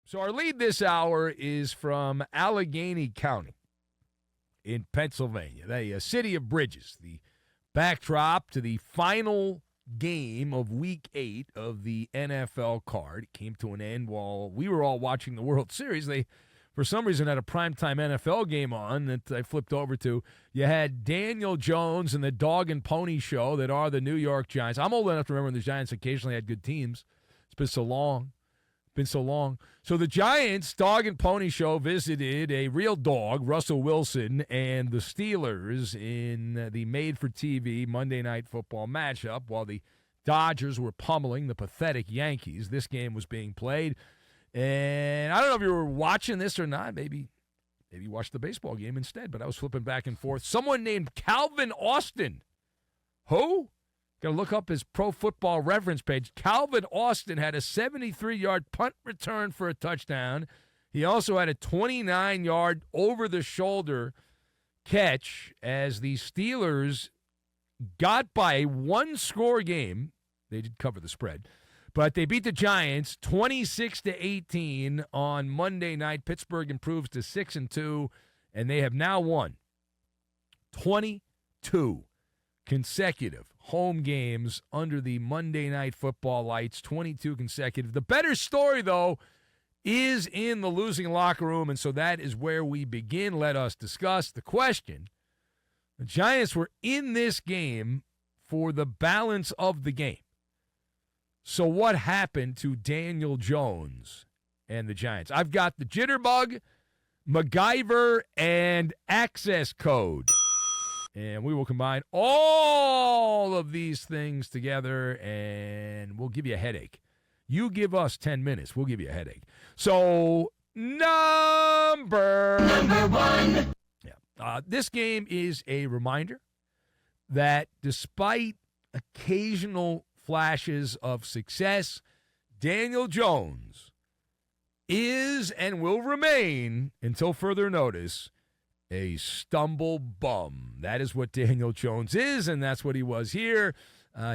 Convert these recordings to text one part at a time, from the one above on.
So our lead this hour is from Allegheny County in Pennsylvania, the city of bridges, the backdrop to the final game of Week 8 of the NFL card. It came to an end while we were all watching the World Series. They, for some reason, had a primetime NFL game on that I flipped over to. You had Daniel Jones and the Dog and Pony Show that are the New York Giants. I'm old enough to remember when the Giants occasionally had good teams. It's been so long. So the Giants Dog and Pony Show visited a real dog, Russell Wilson, and the Steelers in the made-for-TV Monday Night Football matchup while the Dodgers were pummeling the pathetic Yankees. This game was being played. And I don't know if you were watching this or not. Maybe you watched the baseball game instead, but I was flipping back and forth. Someone named Calvin Austin. Who? Got to look up his Pro Football Reference page. Calvin Austin had a 73-yard punt return for a touchdown. He also had a 29-yard over-the-shoulder catch as the Steelers got by a one-score game. They did cover the spread, but they beat the Giants 26-18 on Monday night. Pittsburgh improves to 6-2, and they have now won 22 consecutive home games under the Monday Night Football lights, 22 consecutive. The better story, though, is in the losing locker room, and so that is where we begin. Let us discuss the question. The Giants were in this game for the balance of the game. So what happened to Daniel Jones and the Giants? I've got the jitterbug, MacGyver, and access code. And we will combine all of these things together, and we'll give you a headache. You give us 10 minutes, we'll give you a headache. So, number one. Yeah. This game is a reminder that despite occasional flashes of success, Daniel Jones is and will remain, until further notice, a stumble bum. That is what Daniel Jones is, and that's what he was here.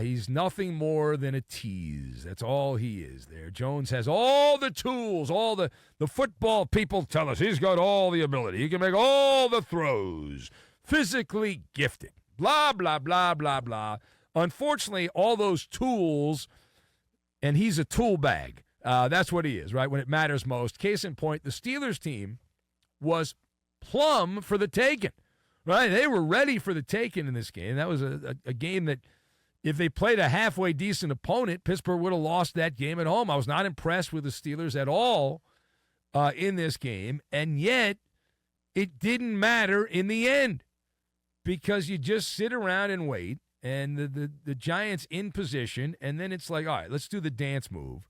He's nothing more than a tease. That's all he is there. Jones has all the tools, all the football people tell us he's got all the ability. He can make all the throws. Physically gifted. Blah, blah, blah, blah, blah. Unfortunately, all those tools, and he's a tool bag. That's what he is, right, when it matters most. Case in point, the Steelers team was plumb for the taking, right? They were ready for the taking in this game. That was a game that if they played a halfway decent opponent, Pittsburgh would have lost that game at home. I was not impressed with the Steelers at all in this game, and yet it didn't matter in the end because you just sit around and wait, and the Giants in position, and then it's like, all right, let's do the dance move.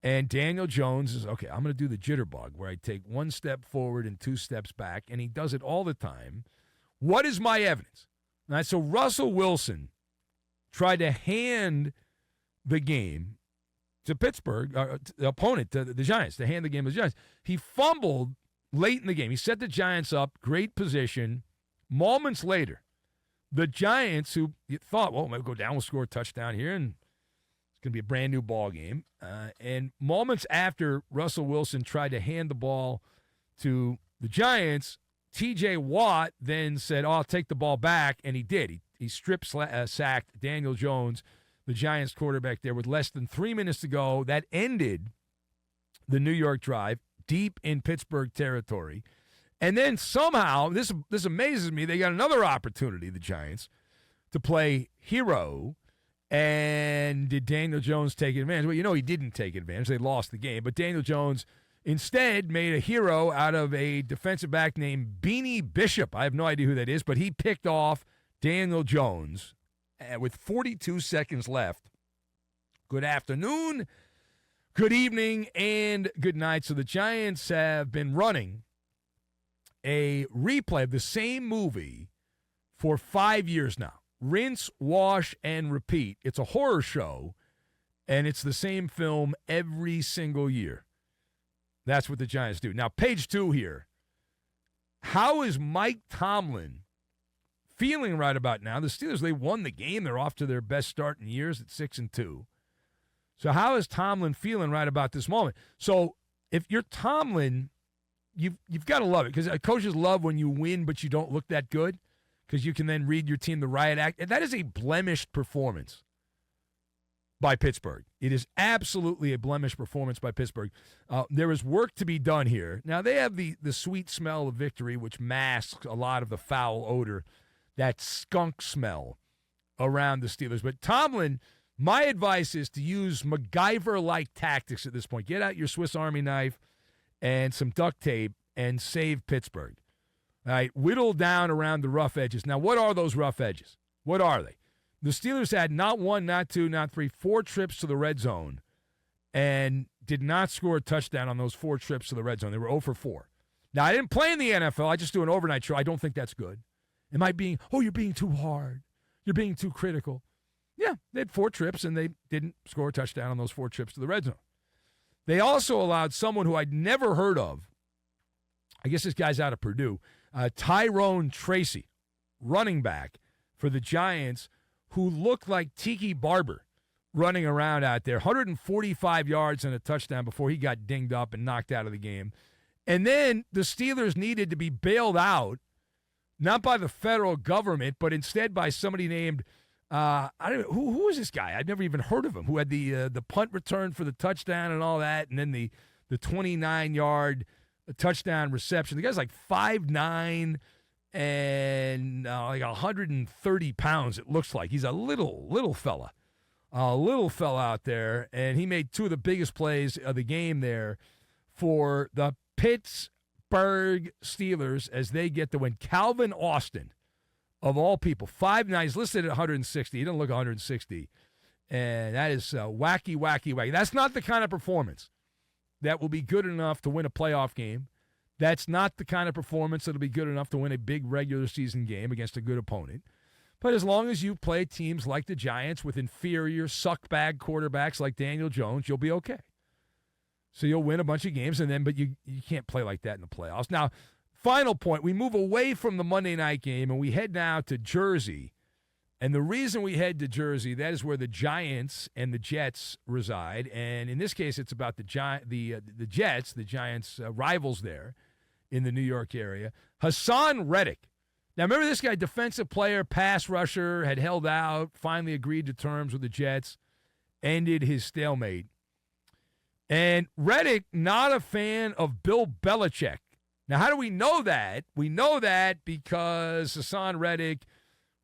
And Daniel Jones is, okay, I'm going to do the jitterbug where I take one step forward and two steps back, and he does it all the time. What is my evidence? All right, so Russell Wilson tried to hand the game to Pittsburgh, the opponent, the Giants, to hand the game to the Giants. He fumbled late in the game. He set the Giants up, great position. Moments later, the Giants, who you thought, well, maybe go down, we'll score a touchdown here, and it's going to be a brand new ball game. And moments after Russell Wilson tried to hand the ball to the Giants, T.J. Watt then said, I'll take the ball back, and he did. He strip-sacked Daniel Jones, the Giants quarterback there, with less than 3 minutes to go. That ended the New York drive deep in Pittsburgh territory. And then somehow, this amazes me, they got another opportunity, the Giants, to play hero. And did Daniel Jones take advantage? Well, you know he didn't take advantage. They lost the game. But Daniel Jones instead made a hero out of a defensive back named Beanie Bishop. I have no idea who that is, but he picked off Daniel Jones with 42 seconds left. Good afternoon, good evening, and good night. So the Giants have been running a replay of the same movie for 5 years now. Rinse, wash, and repeat. It's a horror show, and it's the same film every single year. That's what the Giants do. Now, page 2 here. How is Mike Tomlin feeling right about now? The Steelers, they won the game. They're off to their best start in years at 6-2. So how is Tomlin feeling right about this moment? So if you're Tomlin, you've got to love it because coaches love when you win but you don't look that good because you can then read your team the riot act. And that is a blemished performance by Pittsburgh. It is absolutely a blemished performance by Pittsburgh. There is work to be done here. Now, they have the sweet smell of victory, which masks a lot of the foul odor, that skunk smell around the Steelers. But Tomlin, my advice is to use MacGyver-like tactics at this point. Get out your Swiss Army knife and some duct tape and save Pittsburgh. All right, whittle down around the rough edges. Now, what are those rough edges? What are they? The Steelers had not one, not two, not three, 4 trips to the red zone and did not score a touchdown on those 4 trips to the red zone. They were 0 for 4. Now, I didn't play in the NFL. I just do an overnight show. I don't think that's good. Am I being, you're being too hard. You're being too critical. Yeah, they had 4 trips, and they didn't score a touchdown on those 4 trips to the red zone. They also allowed someone who I'd never heard of, I guess this guy's out of Purdue, Tyrone Tracy, running back for the Giants, who looked like Tiki Barber running around out there. 145 yards and a touchdown before he got dinged up and knocked out of the game. And then the Steelers needed to be bailed out, not by the federal government, but instead by somebody named, I don't know, who is this guy? I've never even heard of him, who had the punt return for the touchdown and all that, and then the 29-yard touchdown reception. The guy's like 5'9", and like 130 pounds, it looks like. He's a little fella. A little fella out there, and he made 2 of the biggest plays of the game there for the Pittsburgh Steelers as they get the win. Calvin Austin, of all people, 5'9", he's listed at 160. He doesn't look 160. And that is wacky. That's not the kind of performance that will be good enough to win a playoff game. That's not the kind of performance that will be good enough to win a big regular season game against a good opponent. But as long as you play teams like the Giants with inferior suckbag quarterbacks like Daniel Jones, you'll be okay. So you'll win a bunch of games, but you can't play like that in the playoffs. Now, final point, we move away from the Monday night game, and we head now to Jersey. And the reason we head to Jersey, that is where the Giants and the Jets reside. And in this case, it's about the Jets, the Giants' rivals there in the New York area. Hassan Reddick. Now, remember this guy, defensive player, pass rusher, had held out, finally agreed to terms with the Jets, ended his stalemate. And Reddick, not a fan of Bill Bellichick. Now, how do we know that? We know that because Hassan Reddick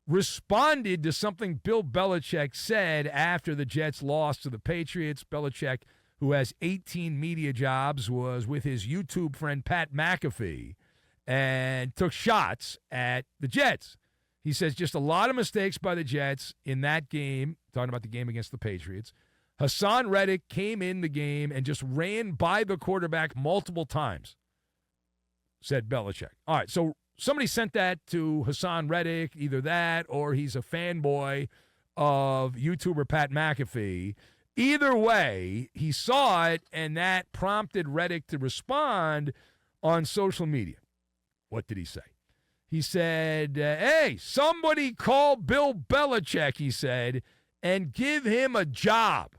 responded to something Bill Belichick said after the Jets lost to the Patriots. Belichick, who has 18 media jobs, was with his YouTube friend Pat McAfee and took shots at the Jets. He says just a lot of mistakes by the Jets in that game, talking about the game against the Patriots. Hassan Reddick came in the game and just ran by the quarterback multiple times, said Belichick. All right, so somebody sent that to Hassan Reddick, either that or he's a fanboy of YouTuber Pat McAfee. Either way, he saw it, and that prompted Reddick to respond on social media. What did he say? He said, hey, somebody call Bill Belichick, he said, and give him a job.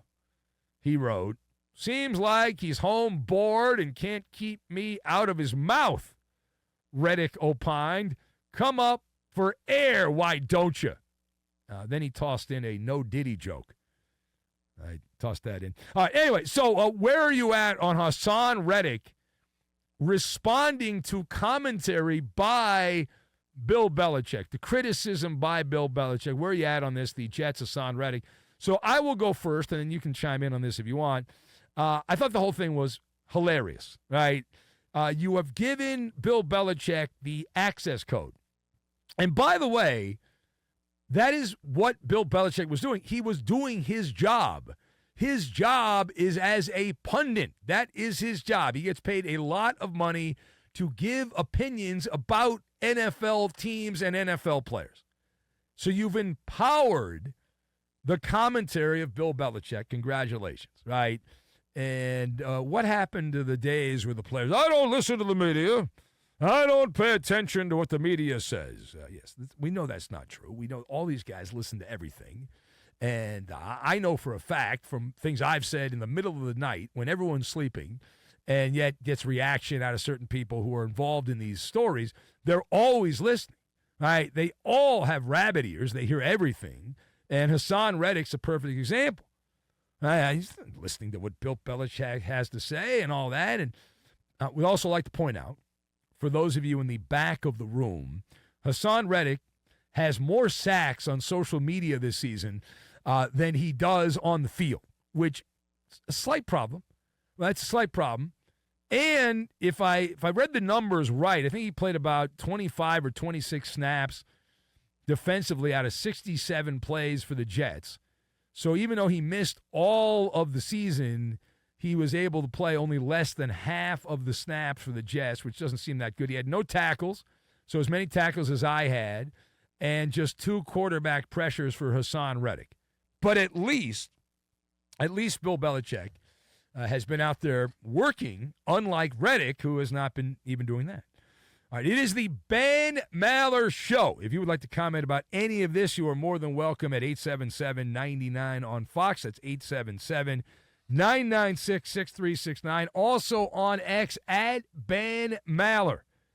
He wrote, seems like he's home bored and can't keep me out of his mouth. Reddick opined, come up for air, why don't you? Then he tossed in a no Diddy joke. I tossed that in. All right, anyway, so where are you at on Hassan Reddick responding to commentary by Bill Belichick, the criticism by Bill Belichick? Where are you at on this, the Jets, Hassan Reddick? So I will go first, and then you can chime in on this if you want. I thought the whole thing was hilarious, right? You have given Bill Belichick the access code. And by the way, that is what Bill Belichick was doing. He was doing his job. His job is as a pundit. That is his job. He gets paid a lot of money to give opinions about NFL teams and NFL players. So you've empowered the commentary of Bill Belichick. Congratulations, right? And what happened to the days where the players, I don't listen to the media. I don't pay attention to what the media says. Yes, we know that's not true. We know all these guys listen to everything. And I know for a fact from things I've said in the middle of the night when everyone's sleeping and yet gets reaction out of certain people who are involved in these stories. They're always listening, right? They all have rabbit ears. They hear everything. And Hassan Reddick's a perfect example. He's listening to what Bill Belichick has to say and all that. And we also like to point out, for those of you in the back of the room, Hassan Reddick has more sacks on social media this season than he does on the field, which is a slight problem. Well, that's a slight problem. And if I read the numbers right, I think he played about 25 or 26 snaps defensively out of 67 plays for the Jets. So even though he missed all of the season, he was able to play only less than half of the snaps for the Jets, which doesn't seem that good. He had no tackles, so as many tackles as I had, and just 2 quarterback pressures for Hassan Reddick. But at least Bill Belichick has been out there working, unlike Reddick, who has not been even doing that. All right, it is the Ben Maller Show. If you would like to comment about any of this, you are more than welcome at 877-99 on Fox. That's 877-996-6369. Also on X at Ben Maller.